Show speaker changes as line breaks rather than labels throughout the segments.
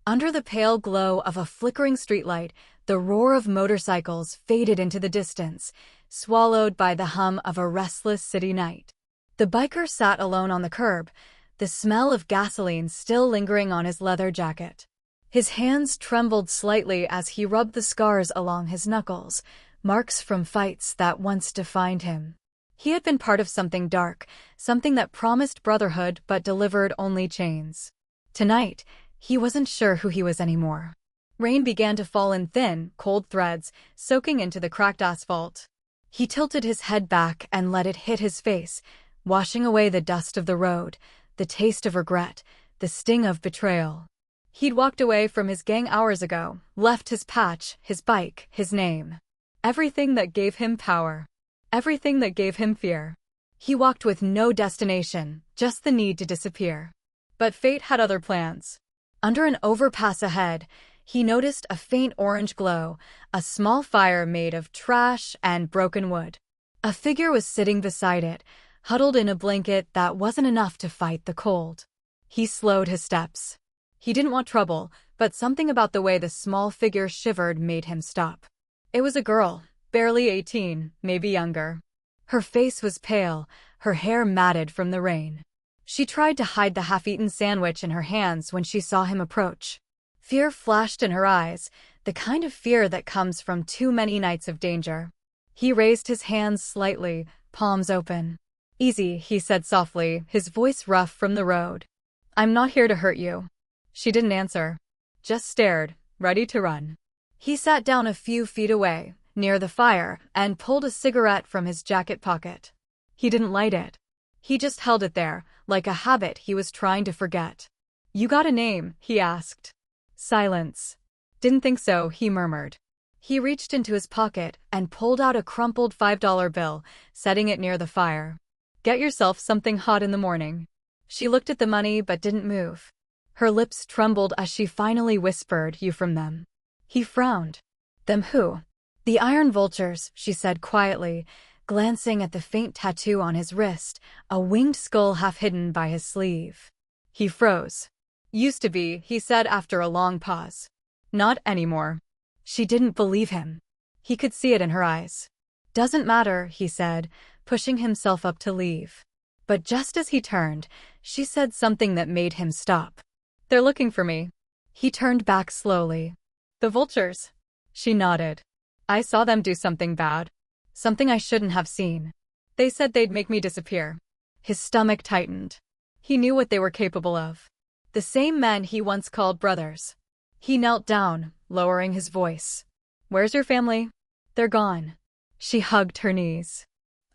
Under the pale glow of a flickering streetlight, the roar of motorcycles faded into the distance, swallowed by the hum of a restless city night. The biker sat alone on the curb, the smell of gasoline still lingering on his leather jacket. His hands trembled slightly as he rubbed the scars along his knuckles, marks from fights that once defined him. He had been part of something dark, something that promised brotherhood but delivered only chains. Tonight, he wasn't sure who he was anymore. Rain began to fall in thin, cold threads, soaking into the cracked asphalt. He tilted his head back and let it hit his face, washing away the dust of the road, the taste of regret, the sting of betrayal. He'd walked away from his gang hours ago, left his patch, his bike, his name. Everything that gave him power. Everything that gave him fear. He walked with no destination, just the need to disappear. But fate had other plans. Under an overpass ahead, he noticed a faint orange glow, a small fire made of trash and broken wood. A figure was sitting beside it, huddled in a blanket that wasn't enough to fight the cold. He slowed his steps. He didn't want trouble, but something about the way the small figure shivered made him stop. It was a girl, barely 18, maybe younger. Her face was pale, her hair matted from the rain. She tried to hide the half-eaten sandwich in her hands when she saw him approach. Fear flashed in her eyes, the kind of fear that comes from too many nights of danger. He raised his hands slightly, palms open. "Easy," he said softly, his voice rough from the road. "I'm not here to hurt you." She didn't answer. Just stared, ready to run. He sat down a few feet away, near the fire, and pulled a cigarette from his jacket pocket. He didn't light it. He just held it there, like a habit he was trying to forget. "You got a name?" he asked. Silence. "Didn't think so," he murmured. He reached into his pocket and pulled out a crumpled $5 bill, setting it near the fire. "Get yourself something hot in the morning." She looked at the money but didn't move. Her lips trembled as she finally whispered, "You from them." He frowned. "Them who?" "The Iron Vultures," she said quietly, glancing at the faint tattoo on his wrist, a winged skull half hidden by his sleeve. He froze. "Used to be," he said after a long pause. "Not anymore." She didn't believe him. He could see it in her eyes. "Doesn't matter," he said, pushing himself up to leave. But just as he turned, she said something that made him stop. "They're looking for me." He turned back slowly. "The Vultures?" She nodded. "I saw them do something bad. Something I shouldn't have seen. They said they'd make me disappear." His stomach tightened. He knew what they were capable of. The same men he once called brothers. He knelt down, lowering his voice. "Where's your family?" "They're gone." She hugged her knees.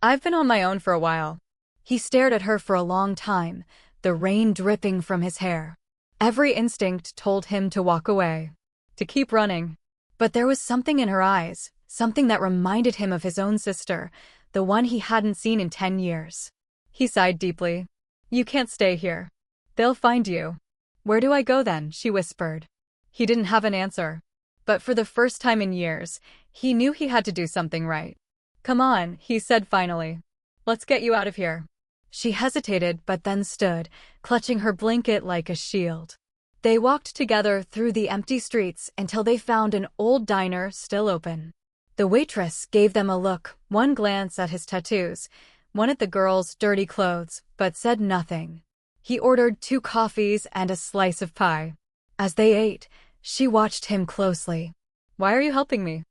"I've been on my own for a while." He stared at her for a long time, the rain dripping from his hair. Every instinct told him to walk away, to keep running. But there was something in her eyes, something that reminded him of his own sister, the one he hadn't seen in 10 years. He sighed deeply. "You can't stay here. They'll find you." "Where do I go then?" she whispered. He didn't have an answer. But for the first time in years, he knew he had to do something right. "Come on," he said finally. "Let's get you out of here." She hesitated but then stood, clutching her blanket like a shield. They walked together through the empty streets until they found an old diner still open. The waitress gave them a look, one glance at his tattoos, one at the girl's dirty clothes, but said nothing. He ordered 2 coffees and a slice of pie. As they ate, she watched him closely. "Why are you helping me?"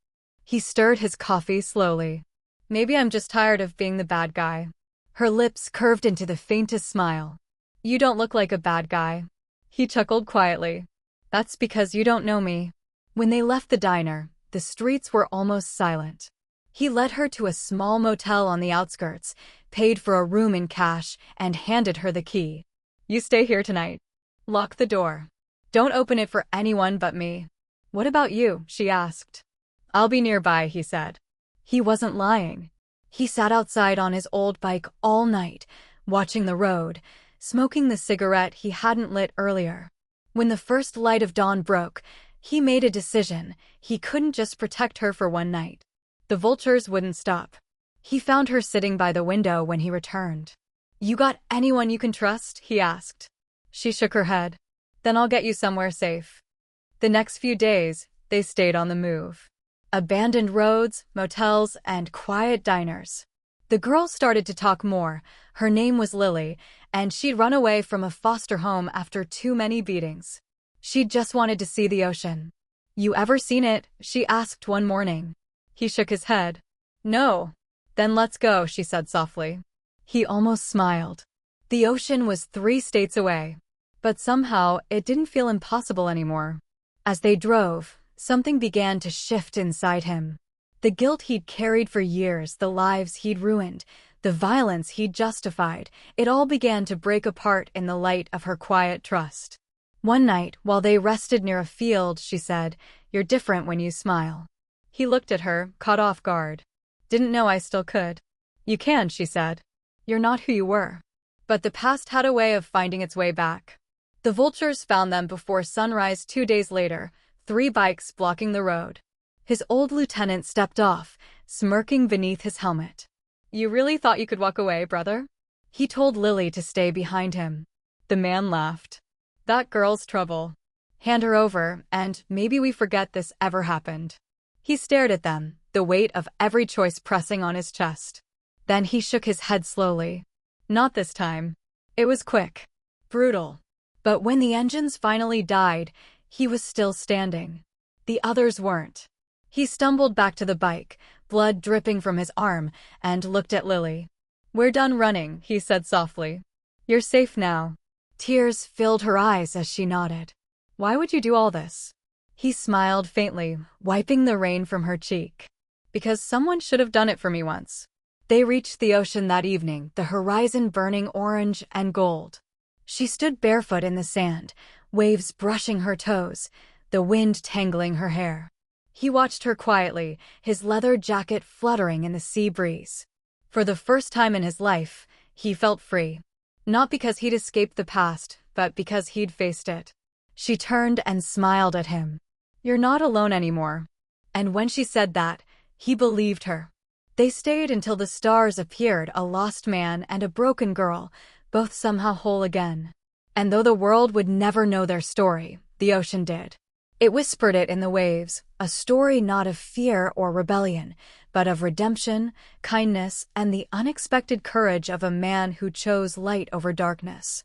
He stirred his coffee slowly. "Maybe I'm just tired of being the bad guy." Her lips curved into the faintest smile. "You don't look like a bad guy." He chuckled quietly. "That's because you don't know me." When they left the diner, the streets were almost silent. He led her to a small motel on the outskirts, paid for a room in cash, and handed her the key. "You stay here tonight. Lock the door. Don't open it for anyone but me." "What about you?" she asked. "I'll be nearby," he said. He wasn't lying. He sat outside on his old bike all night, watching the road, smoking the cigarette he hadn't lit earlier. When the first light of dawn broke, he made a decision. He couldn't just protect her for one night. The Vultures wouldn't stop. He found her sitting by the window when he returned. "You got anyone you can trust?" he asked. She shook her head. "Then I'll get you somewhere safe." The next few days, they stayed on the move. Abandoned roads, motels, and quiet diners. The girl started to talk more. Her name was Lily, and she'd run away from a foster home after too many beatings. She just wanted to see the ocean. "You ever seen it?" she asked one morning. He shook his head. "No." "Then let's go," she said softly. He almost smiled. The ocean was 3 states away. But somehow, it didn't feel impossible anymore. As they drove, something began to shift inside him. The guilt he'd carried for years, the lives he'd ruined, the violence he'd justified, it all began to break apart in the light of her quiet trust. One night, while they rested near a field, she said, "You're different when you smile." He looked at her, caught off guard. "Didn't know I still could." "You can," she said. "You're not who you were." But the past had a way of finding its way back. The vultures found them before sunrise 2 days later, 3 bikes blocking the road. His old lieutenant stepped off, smirking beneath his helmet. "You really thought you could walk away, brother?" He told Lily to stay behind him. The man laughed. "That girl's trouble. Hand her over, and maybe we forget this ever happened." He stared at them, the weight of every choice pressing on his chest. Then he shook his head slowly. "Not this time." It was quick. Brutal. But when the engines finally died, he was still standing. The others weren't. He stumbled back to the bike, blood dripping from his arm, and looked at Lily. "We're done running," he said softly. "You're safe now." Tears filled her eyes as she nodded. "Why would you do all this?" He smiled faintly, wiping the rain from her cheek. "Because someone should have done it for me once." They reached the ocean that evening, the horizon burning orange and gold. She stood barefoot in the sand, waves brushing her toes, the wind tangling her hair. He watched her quietly, his leather jacket fluttering in the sea breeze. For the first time in his life, he felt free. Not because he'd escaped the past, but because he'd faced it. She turned and smiled at him. "You're not alone anymore." And when she said that, he believed her. They stayed until the stars appeared, a lost man and a broken girl, both somehow whole again. And though the world would never know their story, the ocean did. It whispered it in the waves, a story not of fear or rebellion, but of redemption, kindness, and the unexpected courage of a man who chose light over darkness.